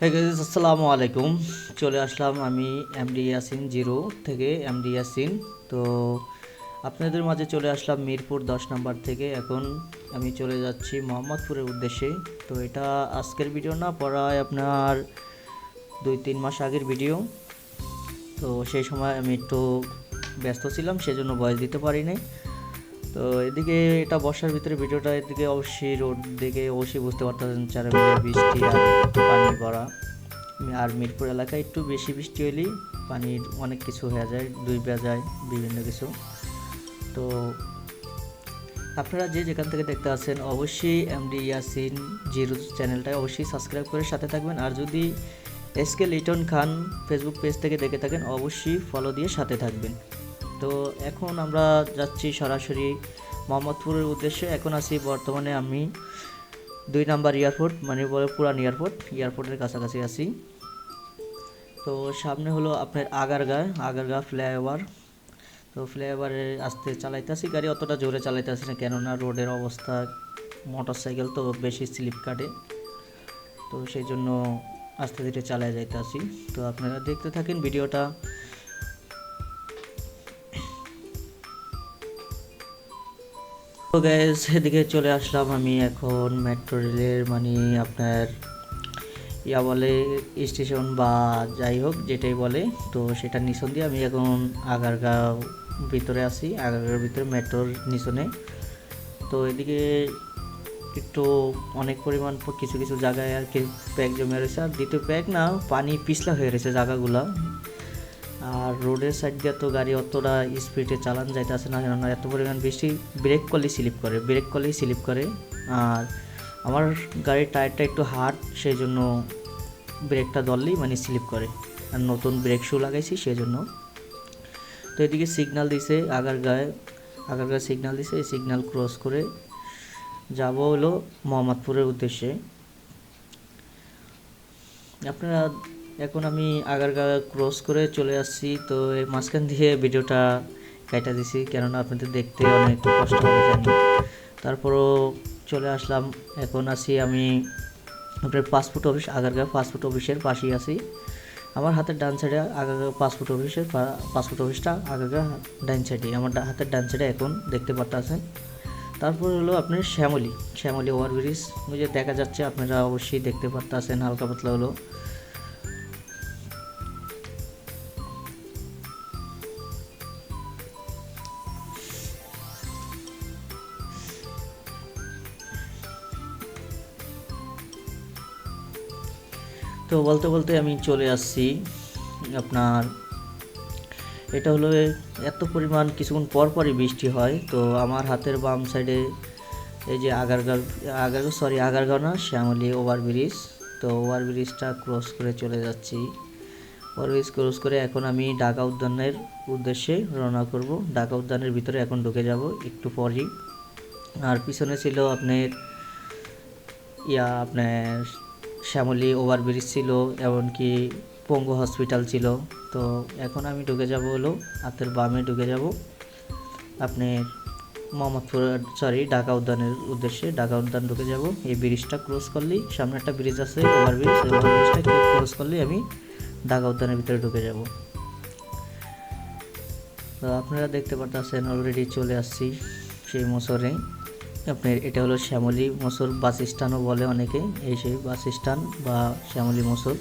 হ্যাঁ গাইস, আসসালামু আলাইকুম। চলে আসলাম আমি এমডি ইয়াসিন জিরো থেকে। এমডি ইয়াসিন, তো আপনাদের মাঝে চলে আসলাম মিরপুর 10 নম্বর থেকে। এখন আমি চলে যাচ্ছি মোহাম্মদপুরের উদ্দেশ্যে। তো এটা আজকের ভিডিও না, প্রায় আপনার 2-3 মাস আগের ভিডিও। তো সেই সময় আমি একটু ব্যস্ত ছিলাম, সেজন্য ভয়েস দিতে পারি নাই। তো এদিকে এটা বর্ষার ভিতরে ভিডিওটা, এদিকে অবশ্যই রোড দিকে অবশ্যই বুঝতে পারতেছেন চারদিকে বৃষ্টি আর পানি ভরা। আর মিরপুর এলাকায় একটু বেশি বৃষ্টি হলেই পানির অনেক কিছু হয়ে যায়, ডুইবা যায় বিভিন্ন কিছু। তো আপনারা যে যেখান থেকে দেখতে আছেন অবশ্যই এমডি ইয়াসিন জিরো চ্যানেলটা অবশ্যই সাবস্ক্রাইব করে সাথে থাকবেন। আর যদি এসকে লিটন খান ফেসবুক পেজ থেকে দেখে থাকেন অবশ্যই ফলো দিয়ে সাথে থাকবেন। তো এখন আমরা যাচ্ছি সরাসরি মোহাম্মদপুরের উদ্দেশ্যে। এখন আছি বর্তমানে আমি 2 নম্বর এয়ারপোর্ট, মানে বলে পুরান এয়ারপোর্টের কাছাকাছি আছি। তো সামনে হলো আপনার আগারগা ফ্লাইওভার। তো ফ্লাইওভারে আসতে চালাইতেছি গাড়ি, অতটা জোরে চালাইতেছি না, কেননা রোডের অবস্থা মোটর সাইকেল তো বেশি স্লিপ কাটে, তো সেই জন্য আস্তে ধীরে চালাই যাইতেছি। তো আপনারা দেখতে থাকেন ভিডিওটা। তো গ্যাস, এদিকে চলে আসলাম আমি এখন মেট্রো রেলের, মানে আপনার বলে স্টেশন বা যাই হোক যেটাই বলে, তো সেটার নিচন দিয়ে আমি এখন আগারগাঁও ভিতরে আছি, আগারগাঁওর ভিতরে মেট্রোর নিচনে। তো এদিকে একটু অনেক পরিমাণ কিছু কিছু জায়গায় আর কি প্যাক জমে রয়েছে, আর দ্বিতীয় প্যাক না, পানি পিছলা হয়ে রয়েছে জায়গাগুলো। আর রোডের সাইড দিয়ে তো গাড়ি অতটা স্পিডে চালান যাইতেছে না, কেননা এত পরিমাণ বেশি ব্রেক করলেই স্লিপ করে। আর আমার গাড়ির টায়ারটা একটু হার্ড, সেই জন্য ব্রেকটা ধরলেই মানে স্লিপ করে। আর নতুন ব্রেক শু লাগাইছি সেই জন্য। তো এদিকে সিগন্যাল দিছে আগারগাঁয়ে সিগন্যাল দিছে, এই সিগন্যাল ক্রস করে যাব হলো মোহাম্মদপুরের উদ্দেশ্যে। আপনারা এখন আমি আগারগাঁও ক্রস করে চলে আসছি। তো এই মাঝখান দিয়ে ভিডিওটা কাটা দিছি, কেননা আপনাদের দেখতে অনেক কষ্ট হবে জানি। তারপরও চলে আসলাম। এখন আছি আমি আপনার পাসপোর্ট অফিস, আগারগাঁও পাসপোর্ট অফিসের পাশেই আছি। আমার হাতের ডান সাইডে আগারগাঁও পাসপোর্ট অফিসটা আগারগাঁও ডান সাইডে, আমার হাতের ডান সাইডে এখন দেখতে পাচ্ছেন। তারপর হলো আপনার শ্যামলী ওভারব্রিজ, ওই যে দেখা যাচ্ছে, আপনারা অবশ্যই দেখতে পাচ্ছেন হালকা পাতলা হলো। তো বলতে বলতে আমি চলে আসছি আপনার, এটা হলো এত পরিমাণ কিছুক্ষণ পর পরই বৃষ্টি হয়। তো আমার হাতের বাম সাইডে এই যে আগারগাঁও না, শ্যামলী ওভারব্রিজ। তো ওভারব্রিজটা ক্রস করে চলে যাচ্ছি। ওভারব্রিজ ক্রস করে এখন আমি ঢাকা উদ্যানের উদ্দেশ্যে রওনা করব। ঢাকা উদ্যানের ভিতরে এখন ঢুকে যাব একটু পরই। আর পিছনে ছিল আপনার আপনার শ্যামলী ওভারব্রিজ ছিল, এমনকি পঙ্গু হসপিটাল ছিল। তো এখন আমি ঢুকে যাব হলো হাতের বামে ঢুকে যাব আপনার ঢাকা উদ্যানের উদ্দেশ্যে। ঢাকা উদ্যান ঢুকে যাব। এই ব্রিজটা ক্রস করলেই সামনে একটা ব্রিজ আছে ওভারব্রিজ, এই ওভারব্রিজটা ক্রস করলেই আমি ঢাকা উদ্যানের ভিতরে ঢুকে যাব। তো আপনারা দেখতে পাচ্ছেন অলরেডি চলে আসছি সেই মোসরে। আপনার এটা হলো শ্যামলী মোসর বাস স্ট্যান্ডও বলে অনেকে, এই সেই বাস স্ট্যান্ড বা শ্যামলী মোসর।